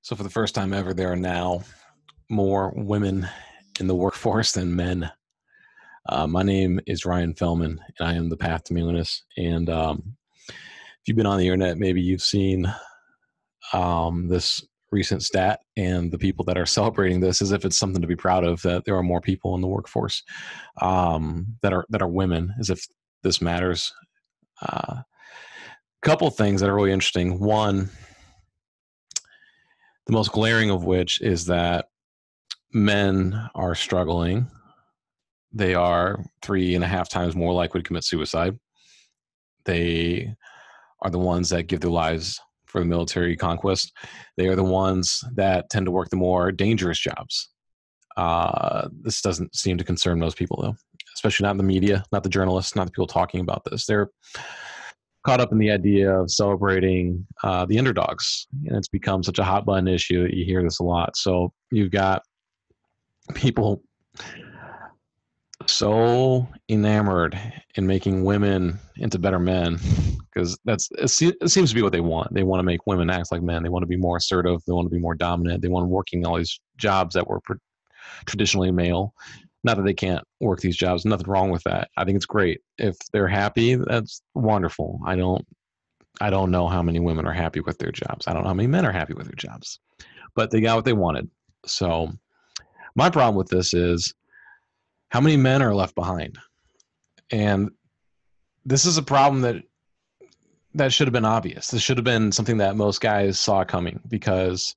So for the first time ever, there are now more women in the workforce than men. My name is Ryan Fellman, and I am the Path to Manliness. And if you've been on the internet, maybe you've seen this recent stat, and the people that are celebrating this as if it's something to be proud of, that there are more people in the workforce that are women, as if this matters. Couple things that are really interesting. One, the most glaring of which is that men are struggling. They are 3.5 times more likely to commit suicide. They are the ones that give their lives for the military conquest. They are the ones that tend to work the more dangerous jobs. This doesn't seem to concern most people, though, especially not in the media, not the journalists, not the people talking about this. They're caught up in the idea of celebrating the underdogs, and it's become such a hot button issue that you hear this a lot. So you've got people so enamored in making women into better men, because it seems to be what they want. They want to make women act like men. They want to be more assertive. They want to be more dominant. They want working all these jobs that were traditionally male. Not that they can't work these jobs. Nothing wrong with that. I think it's great. If they're happy, that's wonderful. I don't know how many women are happy with their jobs. I don't know how many men are happy with their jobs, but they got what they wanted. So my problem with this is, how many men are left behind? And this is a problem that should have been obvious. This should have been something that most guys saw coming, because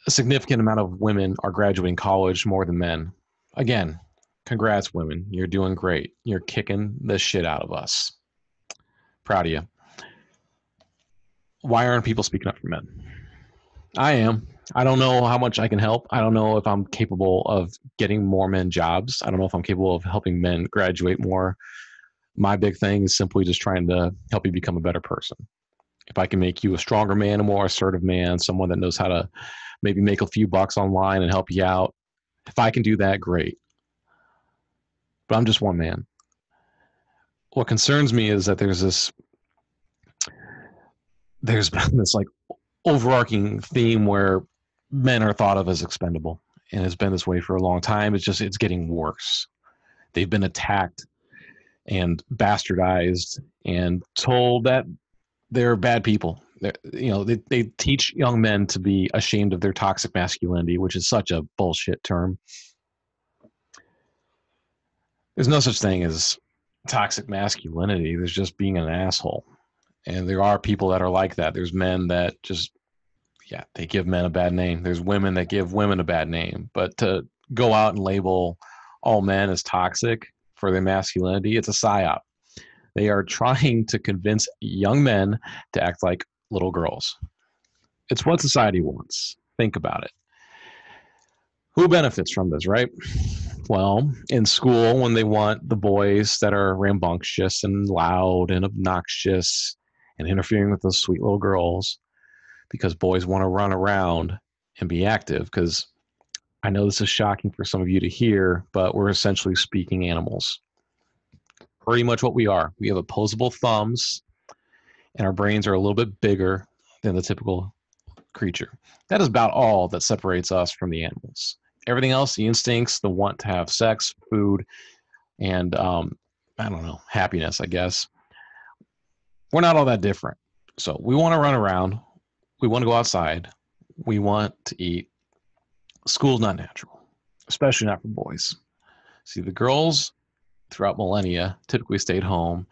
a significant amount of women are graduating college more than men. Again, congrats, women. You're doing great. You're kicking the shit out of us. Proud of you. Why aren't people speaking up for men? I am. I don't know how much I can help. I don't know if I'm capable of getting more men jobs. I don't know if I'm capable of helping men graduate more. My big thing is simply just trying to help you become a better person. If I can make you a stronger man, a more assertive man, someone that knows how to maybe make a few bucks online and help you out, if I can do that, great. But I'm just one man. What concerns me is that there's been this like overarching theme where men are thought of as expendable, and it's been this way for a long time. It's getting worse. They've been attacked and bastardized and told that they're bad people. They teach young men to be ashamed of their toxic masculinity, which is such a bullshit term. There's no such thing as toxic masculinity. There's just being an asshole. And there are people that are like that. There's men that just, yeah, they give men a bad name. There's women that give women a bad name. But to go out and label all men as toxic for their masculinity, it's a psyop. They are trying to convince young men to act like little girls. It's what society wants. Think about it. Who benefits from this, right? Well, in school, when they want the boys that are rambunctious and loud and obnoxious and interfering with those sweet little girls, because boys want to run around and be active, because I know this is shocking for some of you to hear, but we're essentially speaking animals. Pretty much what we are. We have opposable thumbs, and our brains are a little bit bigger than the typical creature. That is about all that separates us from the animals. Everything else, the instincts, the want to have sex, food, and I don't know, happiness, I guess. We're not all that different. So we want to run around. We want to go outside. We want to eat. School's not natural, especially not for boys. See, the girls throughout millennia typically stayed home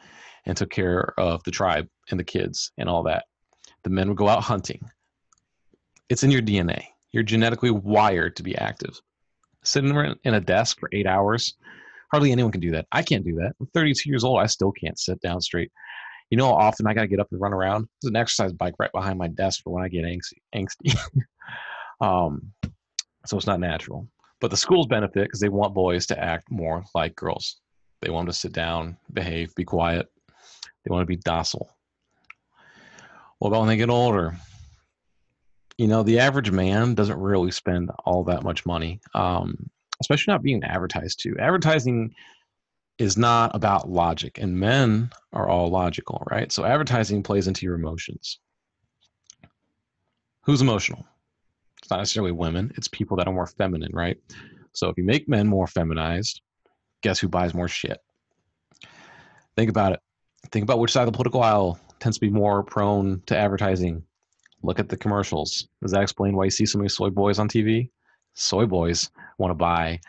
and took care of the tribe and the kids and all that. The men would go out hunting. It's in your DNA. You're genetically wired to be active. Sitting in a desk for 8 hours, hardly anyone can do that. I can't do that. I'm 32 years old. I still can't sit down straight. You know how often I got to get up and run around? There's an exercise bike right behind my desk for when I get angsty. So it's not natural. But the schools benefit because they want boys to act more like girls. They want them to sit down, behave, be quiet. They want to be docile. What about when they get older? The average man doesn't really spend all that much money, especially not being advertised to. Advertising is not about logic, and men are all logical, right? So advertising plays into your emotions. Who's emotional? It's not necessarily women. It's people that are more feminine, right? So if you make men more feminized, guess who buys more shit? Think about it. Think about which side of the political aisle tends to be more prone to advertising. Look at the commercials. Does that explain why you see so many soy boys on TV? Soy boys want to buy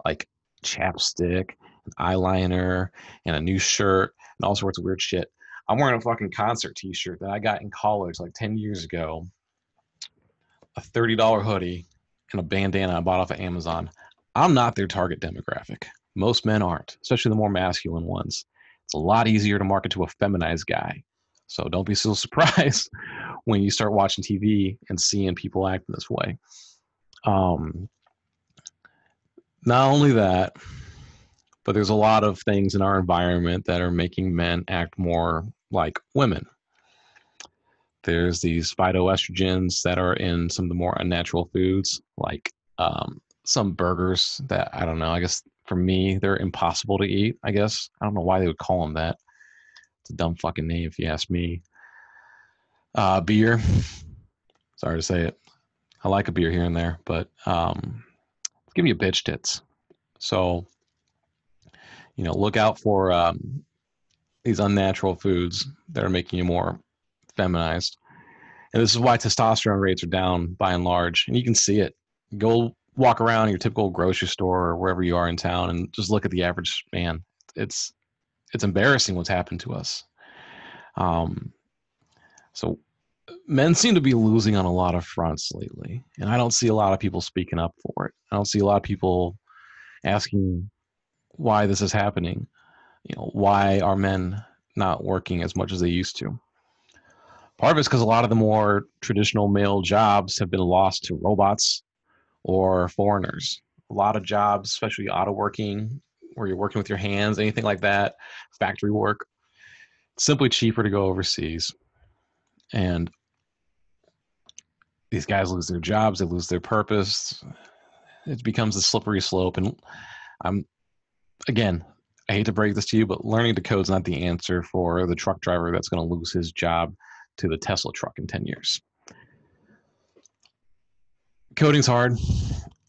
like chapstick, an eyeliner, and a new shirt, and all sorts of weird shit. I'm wearing a fucking concert t-shirt that I got in college like 10 years ago, a $30 hoodie, and a bandana I bought off of Amazon. I'm not their target demographic. Most men aren't, especially the more masculine ones. It's a lot easier to market to a feminized guy. So don't be so surprised when you start watching TV and seeing people acting this way. Um, Not only that, but there's a lot of things in our environment that are making men act more like women. There's these phytoestrogens that are in some of the more unnatural foods, like some burgers that I don't know. I guess for me, they're impossible to eat. I guess I don't know why they would call them that. It's a dumb fucking name if you ask me. Beer. Sorry to say it. I like a beer here and there, but give me a bitch tits. So look out for these unnatural foods that are making you more feminized. And this is why testosterone rates are down by and large. And you can see it. Go walk around your typical grocery store or wherever you are in town and just look at the average man. It's embarrassing what's happened to us. So men seem to be losing on a lot of fronts lately. And I don't see a lot of people speaking up for it. I don't see a lot of people asking why this is happening. Why are men not working as much as they used to? Part of it's because a lot of the more traditional male jobs have been lost to robots or foreigners. A lot of jobs, especially auto working, where you're working with your hands, anything like that, factory work, it's simply cheaper to go overseas. And these guys lose their jobs, they lose their purpose. It becomes a slippery slope. And I'm, again, I hate to break this to you, but learning to code is not the answer for the truck driver that's going to lose his job to the Tesla truck in 10 years. Coding's hard.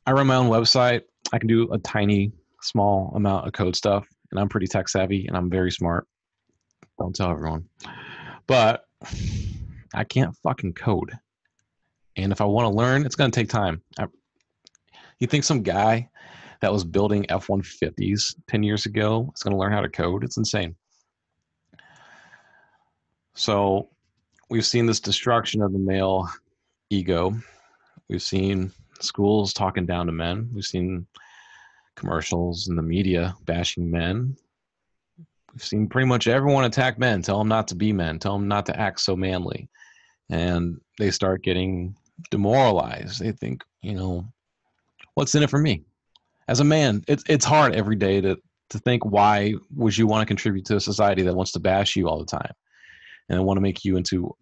I run my own website. I can do a tiny, small amount of code stuff, and I'm pretty tech savvy and I'm very smart. Don't tell everyone. But I can't fucking code. And if I want to learn, it's going to take time. You think some guy that was building F-150s 10 years ago is going to learn how to code? It's insane. So we've seen this destruction of the male ego. We've seen schools talking down to men. We've seen commercials in the media bashing men. We've seen pretty much everyone attack men, tell them not to be men, tell them not to act so manly. And they start getting demoralized. They think, what's in it for me? As a man, it's hard every day to think, why would you want to contribute to a society that wants to bash you all the time and want to make you into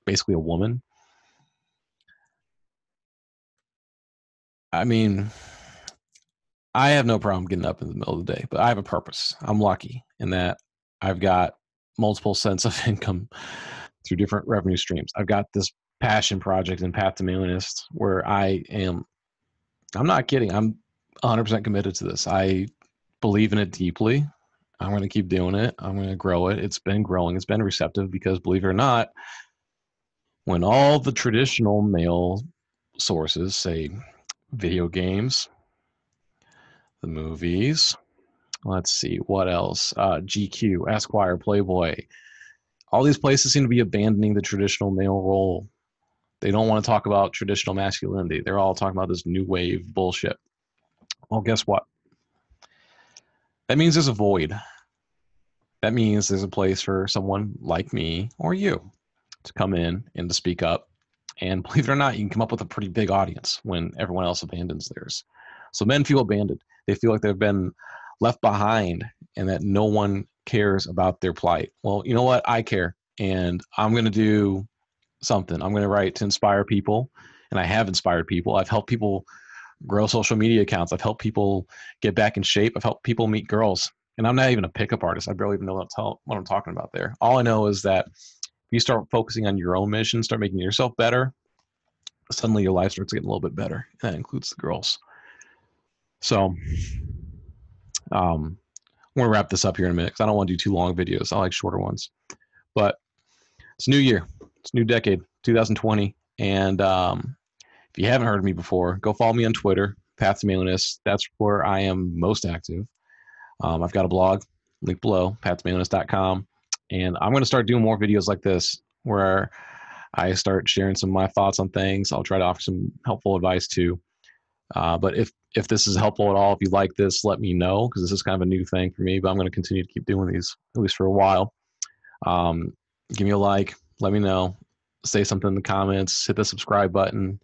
basically a woman? I mean, I have no problem getting up in the middle of the day, but I have a purpose. I'm lucky in that I've got multiple cents of income through different revenue streams. I've got this passion project in Path to Millionist where I'm not kidding. I'm 100% committed to this. I believe in it deeply. I'm going to keep doing it. I'm going to grow it. It's been growing. It's been receptive because, believe it or not, when all the traditional male sources say video games, the movies, let's see, what else? GQ, Esquire, Playboy, all these places seem to be abandoning the traditional male role. They don't want to talk about traditional masculinity. They're all talking about this new wave bullshit. Well, guess what? That means there's a void. That means there's a place for someone like me or you to come in and to speak up. And believe it or not, you can come up with a pretty big audience when everyone else abandons theirs. So men feel abandoned. They feel like they've been left behind and that no one cares about their plight. Well, you know what? I care. And I'm going to do something. I'm going to write to inspire people. And I have inspired people. I've helped people grow social media accounts. I've helped people get back in shape. I've helped people meet girls. And I'm not even a pickup artist. I barely even know what I'm talking about there. All I know is that if you start focusing on your own mission, start making yourself better, suddenly your life starts getting a little bit better. That includes the girls. So I'm going to wrap this up here in a minute because I don't want to do too long videos. I like shorter ones. But it's a new year. It's a new decade, 2020. And if you haven't heard of me before, go follow me on Twitter, Path to Maleness. That's where I am most active. I've got a blog, link below, pathtomaleness.com. And I'm going to start doing more videos like this where I start sharing some of my thoughts on things. I'll try to offer some helpful advice too. But if this is helpful at all, if you like this, let me know, because this is kind of a new thing for me, but I'm going to continue to keep doing these, at least for a while. Give me a like, let me know, say something in the comments, hit the subscribe button.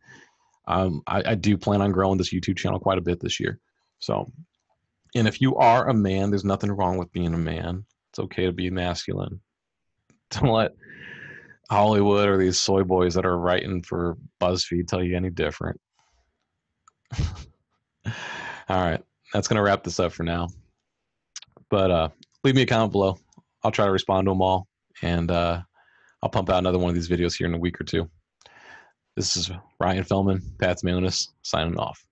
I do plan on growing this YouTube channel quite a bit this year. So, and if you are a man, there's nothing wrong with being a man. It's okay to be masculine. Don't let Hollywood or these soy boys that are writing for BuzzFeed tell you any different. All right, that's going to wrap this up for now. But leave me a comment below. I'll try to respond to them all. And I'll pump out another one of these videos here in a week or two. This is Ryan Fellman, Path to Maleness, signing off.